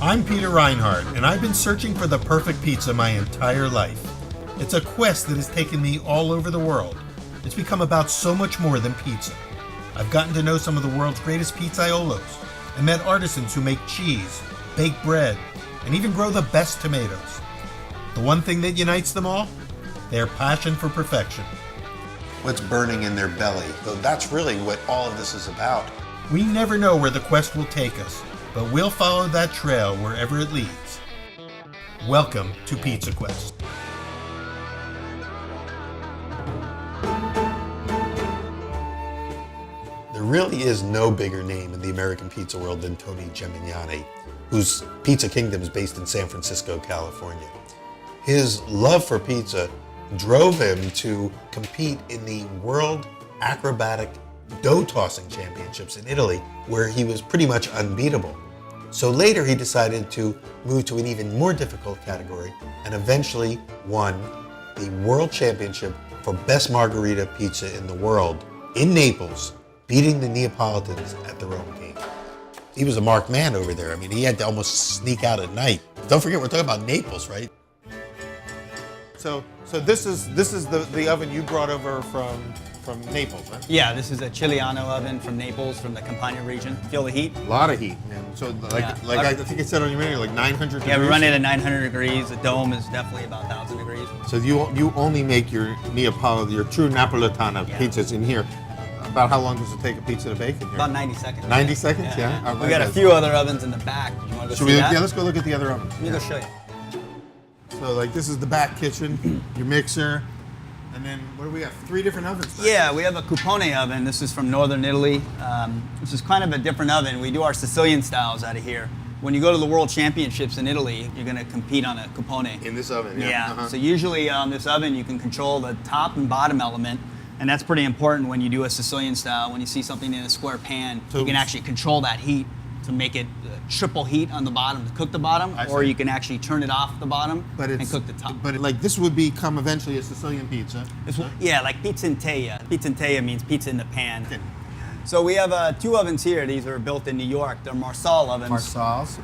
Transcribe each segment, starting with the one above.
I'm Peter Reinhart, and I've been searching for the perfect pizza my entire life. It's a quest that has taken me all over the world. It's become about so much more than pizza. I've gotten to know some of the world's greatest pizzaiolos, and met artisans who make cheese, bake bread, and even grow the best tomatoes. The one thing that unites them all? Their passion for perfection. What's burning in their belly. So that's really what all of this is about. We never know where the quest will take us, but we'll follow that trail wherever it leads. Welcome to Pizza Quest. There really is no bigger name in the American pizza world than Tony Gemignani, whose Pizza Kingdom is based in San Francisco, California. His love for pizza drove him to compete in the World Acrobatic Dough Tossing Championships in Italy, where he was pretty much unbeatable. So later he decided to move to an even more difficult category and eventually won the World Championship for Best Margarita Pizza in the world in Naples, beating the Neapolitans at the Rome game. He was a marked man over there. I mean, he had to almost sneak out at night. Don't forget, we're talking about Naples, right? So this is the oven you brought over from Naples, right? Yeah, this is a Chiliano oven from Naples, from the Campania region. Feel the heat? A lot of heat, man. So I think it said on your menu, like 900 degrees? Yeah, we run it at 900 degrees. The dome is definitely about 1,000 degrees. So you only make your your true Napolitana pizzas in here. About how long does it take a pizza to bake in here? About 90 seconds. 90 seconds, yeah? We got a few other ovens in the back. Do you want to go see that? Yeah, let's go look at the other ovens. Let me go show you. So like this is the back kitchen, your mixer, and then what do we have? 3 different ovens back Yeah, we have a Cupone oven. This is from northern Italy. This is kind of a different oven. We do our Sicilian styles out of here. When you go to the World Championships in Italy, you're going to compete on a Cupone. In this oven, Yeah. So usually on this oven, you can control the top and bottom element. And that's pretty important when you do a Sicilian style. When you see something in a square pan, you can actually control that heat to make it triple heat on the bottom to cook the bottom, or you can actually turn it off the bottom and cook the top. But like this would become eventually a Sicilian pizza. Yeah, like pizza in teglia. Pizza in teglia means pizza in the pan. Okay. So we have 2 ovens here. These are built in New York. They're Marsal ovens. Marsals.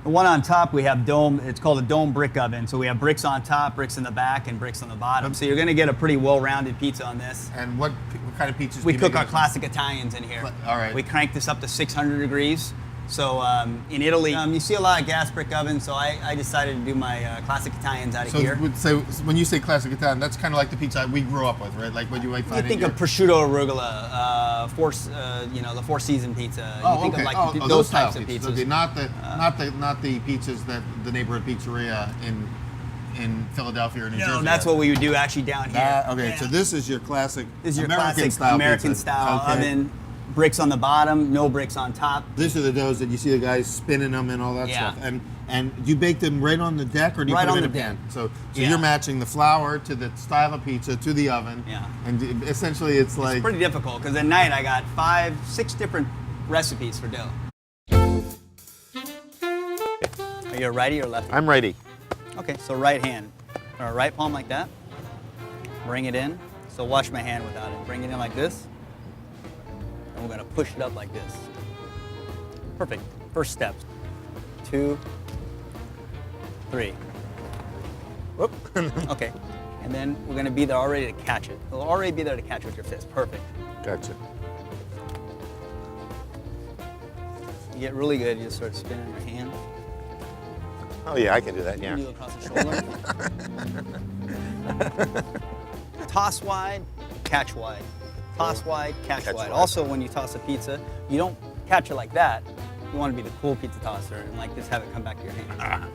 The one on top, we have dome. It's called a dome brick oven. So we have bricks on top, bricks in the back, and bricks on the bottom. So you're going to get a pretty well-rounded pizza on this. And what kind of pizzas We do you cook make our classic Italians in here. All right. We crank this up to 600 degrees. So in Italy, you see a lot of gas brick ovens, so I decided to do my classic Italians out of here. So when you say classic Italian, that's kind of like the pizza we grew up with, right? Like what you might find You think of prosciutto arugula, the Four Season pizza. Oh, you think okay. of like those types of pizzas. Okay, not the pizzas that the neighborhood pizzeria in Philadelphia or New Jersey. No, that's what we would do actually down here. Okay, so this is your classic American style oven. Bricks on the bottom, no bricks on top. These are the doughs that you see the guys spinning them and all that stuff. And do you bake them right on the deck or do you put them in a pan? So you're matching the flour to the style of pizza to the oven. Yeah. And essentially it's pretty difficult because at night I got 5, 6 different recipes for dough. Are you a righty or lefty? I'm righty. Okay, so right hand. Or right palm like that. Bring it in. So wash my hand without it. Bring it in like this. And we're going to push it up like this. Perfect. First step. 2, 3. Whoop. Okay. And then we're going to be there already to catch it. We'll already be there to catch it with your fist. Perfect. Gotcha. You get really good. You just start spinning your hand. Oh yeah, I can do that, yeah. You go across the shoulder. Toss wide, catch wide. Toss wide, catch wide. Also, when you toss a pizza, you don't catch it like that. You want to be the cool pizza tosser and like just have it come back to your hand.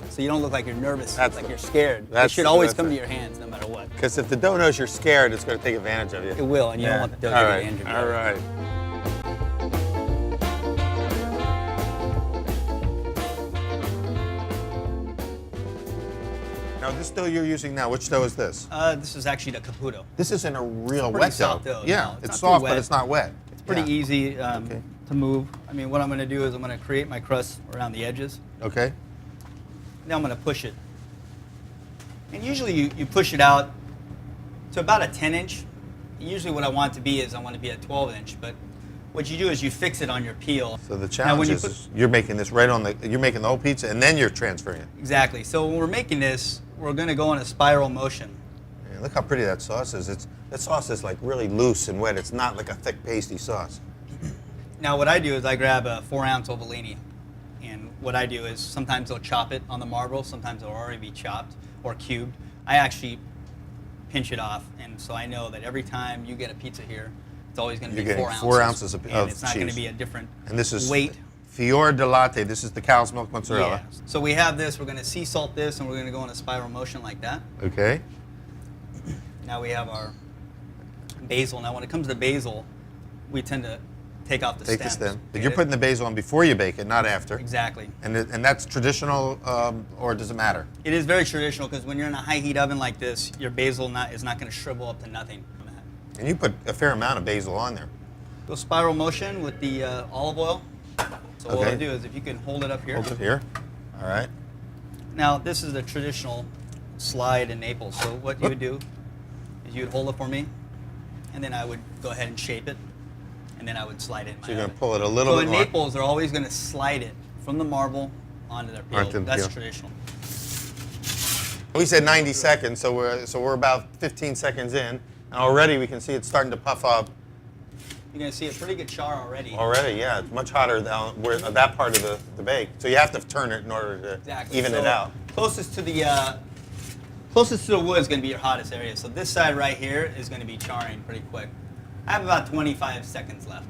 So you don't look like you're nervous, like you're scared. It should always come to your hands no matter what. Because if the dough knows you're scared, it's going to take advantage of you. It will, and you don't want the dough to get injured. All right. Now, this dough you're using now, which dough is this? This is actually the Caputo. This isn't a real wet dough. dough. Yeah, No, it's soft, but it's not wet. It's pretty easy to move. I mean, what I'm going to do is I'm going to create my crust around the edges. Okay. Now I'm going to push it. And usually you push it out to about a 10 inch. Usually what I want it to be is I want it to be a 12 inch, but What you do is you fix it on your peel. So the Now, challenge when you is you're making this right on the, you're making the whole pizza and then you're transferring it. Exactly. So when we're making this, we're going to go in a spiral motion. Yeah, look how pretty that sauce is. That sauce is like really loose and wet. It's not like a thick pasty sauce. Now what I do is I grab a 4-ounce ovalini, and what I do is sometimes they'll chop it on the marble, sometimes it'll already be chopped or cubed. I actually pinch it off, and so I know that every time you get a pizza here, it's always going to be You're 4 getting ounces. 4 ounces of and it's not going to cheese. be a different And this is weight. Fior di Latte. This is the cow's milk mozzarella. Yeah. So we have this, we're going to sea salt this, and we're going to go in a spiral motion like that. Okay. Now we have our basil. Now when it comes to basil, we tend to take off the Take stems. the stem. But you're putting the basil on before you bake it, not after. Exactly. And that's traditional, or does it matter? It is very traditional because when you're in a high heat oven like this, your basil is not going to shrivel up to nothing. And you put a fair amount of basil on there. Go spiral motion with the olive oil. So what Okay. I'll do is if you can hold it up here. Hold it here. All right. Now this is the traditional slide in Naples. So what you would do is you would hold it for me, and then I would go ahead and shape it, and then I would slide it in my So you're going oven. to pull it a little So bit in more. Naples, they're always going to slide it from the marble onto their peel. Onto the That's peel. traditional. We said 90 seconds, so we're about 15 seconds in, and already we can see it's starting to puff up. You're going to see a pretty good char already. Already, yeah, it's much hotter than that part of the bake. So you have to turn it in order to Exactly. even So it out. Closest to the wood is going to be your hottest area. So this side right here is going to be charring pretty quick. I have about 25 seconds left.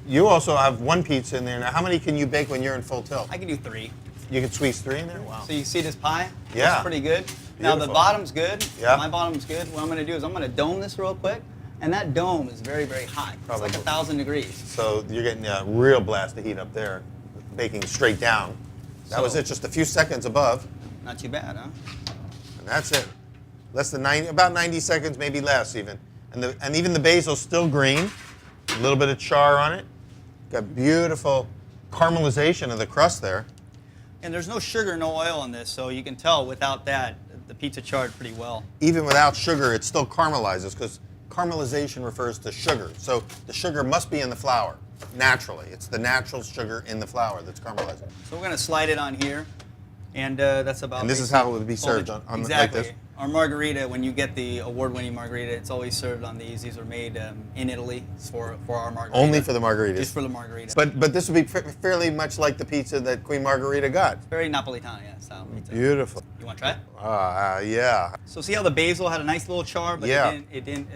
You also have one pizza in there. Now, how many can you bake when you're in full tilt? I can do 3. You can squeeze 3 in there? Wow. So you see this pie? Yeah. It's pretty good. Now the Beautiful. bottom's good. Yeah. My bottom's good. What I'm going to do is I'm going to dome this real quick. And that dome is very, very hot. Probably. It's like 1,000 degrees. So you're getting a real blast of heat up there, baking straight down. That was So- it, just a few seconds above, Not too bad, huh? and that's it. Less than 90, about 90 seconds, maybe less even. And even the basil's still green, a little bit of char on it. Got beautiful caramelization of the crust there. And there's no sugar, no oil in this, so you can tell without that, the pizza charred pretty well. Even without sugar, it still caramelizes because caramelization refers to sugar. So the sugar must be in the flour, naturally. It's the natural sugar in the flour that's caramelizing. So we're going to slide it on here, and that's about And this is basically how it would be all the- served on like exactly. this? Our margarita, when you get the award-winning margarita, it's always served on these. These are made in Italy for our margarita. Only for the margaritas. Just for the margarita. But this would be fairly much like the pizza that Queen Margherita got. Very Napolitana, yeah, style pizza. Beautiful. You want to try it? Yeah. So see how the basil had a nice little char, but Yeah. it didn't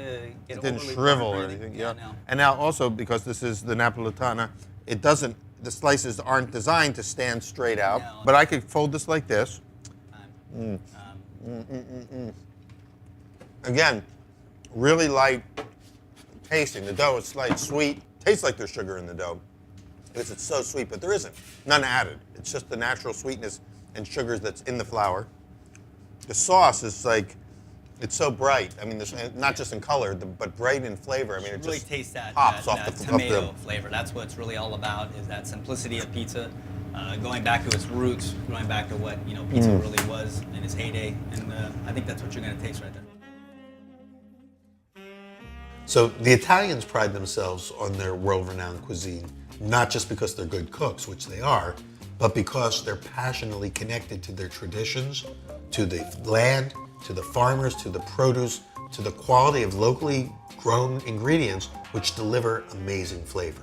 get It didn't overly shrivel burnt or anything. Yeah. no. And now also because this is the Napolitana, it doesn't. The slices aren't designed to stand straight out. No. But I could fold this like this. Again, really light tasting. The dough is slight sweet. Tastes like there's sugar in the dough because it's so sweet, but there isn't. None added. It's just the natural sweetness and sugars that's in the flour. The sauce is like, it's so bright. I mean, there's not just in color, but bright in flavor. I mean, it Really just taste that, pops that, off that the tomato flavor. That's what it's really all about, is that simplicity of pizza, going back to its roots, going back to what pizza really was in its heyday, and I think that's what you're going to taste right there. So the Italians pride themselves on their world-renowned cuisine, not just because they're good cooks, which they are, but because they're passionately connected to their traditions, to the land, to the farmers, to the produce, to the quality of locally grown ingredients, which deliver amazing flavor.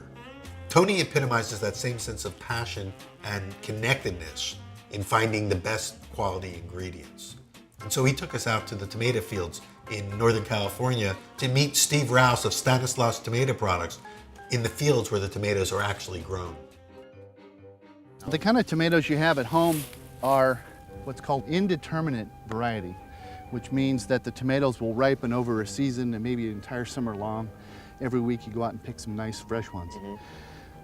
Tony epitomizes that same sense of passion and connectedness in finding the best quality ingredients. And so he took us out to the tomato fields in Northern California to meet Steve Rouse of Stanislaus Tomato Products in the fields where the tomatoes are actually grown. The kind of tomatoes you have at home are what's called indeterminate variety, which means that the tomatoes will ripen over a season and maybe an entire summer long. Every week you go out and pick some nice fresh ones.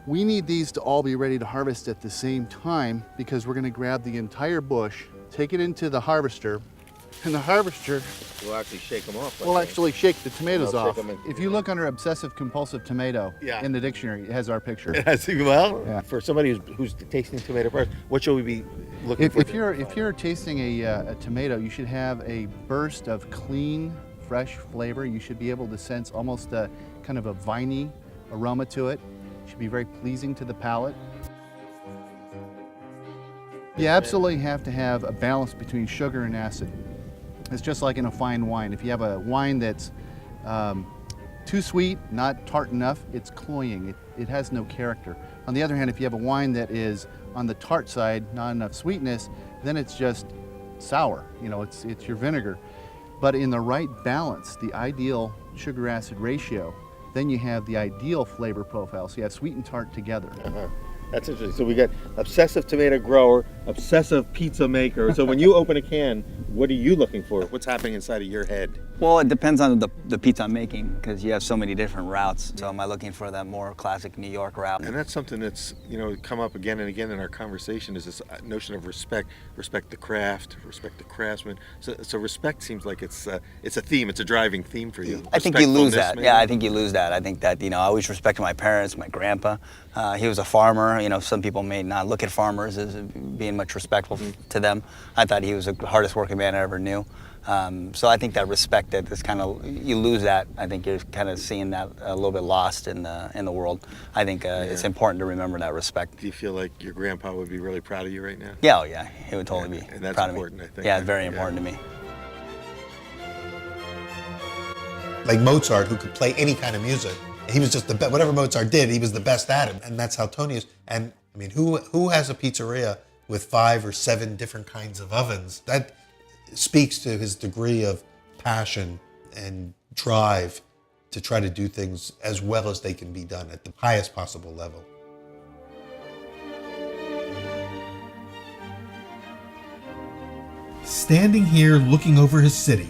We need these to all be ready to harvest at the same time because we're going to grab the entire bush, take it into the harvester, and the harvester We'll actually shake them off. will actually shake the tomatoes They'll off. shake 'em in. If you look under obsessive compulsive tomato in the dictionary, it has our picture. Well, Yeah. for somebody who's tasting tomato first, what should we be looking for? If you're tasting a tomato, you should have a burst of clean, fresh flavor. You should be able to sense almost a kind of a viney aroma to it. Should be very pleasing to the palate. You absolutely have to have a balance between sugar and acid. It's just like in a fine wine. If you have a wine that's too sweet, not tart enough, it's cloying. It has no character. On the other hand, if you have a wine that is on the tart side, not enough sweetness, then it's just sour. You know, it's your vinegar. But in the right balance, the ideal sugar-acid ratio, then you have the ideal flavor profile. So you have sweet and tart together. That's interesting. So we got obsessive tomato grower, obsessive pizza maker. So when you open a can, what are you looking for? What's happening inside of your head? Well, it depends on the pizza I'm making because you have so many different routes. So am I looking for that more classic New York route? And that's something that's, come up again and again in our conversation is this notion of respect. Respect the craft, respect the craftsman. So respect seems like it's a theme, it's a driving theme for you. I think you lose Respectfulness, that. maybe? Yeah, I think you lose that. I think that, I always respected my parents, my grandpa. He was a farmer. Some people may not look at farmers as being much respectful to them. I thought he was the hardest working man I ever knew. So I think that respect, that is kind of, you lose that. I think you're kind of seeing that a little bit lost in the world. I think it's important to remember that respect. Do you feel like your grandpa would be really proud of you right now? Yeah, oh yeah, he would totally be And that's proud of me. important, I think. Yeah, it's very important to me. Like Mozart, who could play any kind of music. He was just the best. Whatever Mozart did, he was the best at it. And that's how Tony is. And I mean, who has a pizzeria with 5 or 7 different kinds of ovens? That speaks to his degree of passion and drive to try to do things as well as they can be done at the highest possible level. Standing here looking over his city,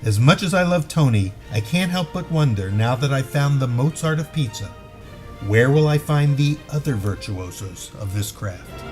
as much as I love Tony, I can't help but wonder, now that I've found the Mozart of pizza, where will I find the other virtuosos of this craft?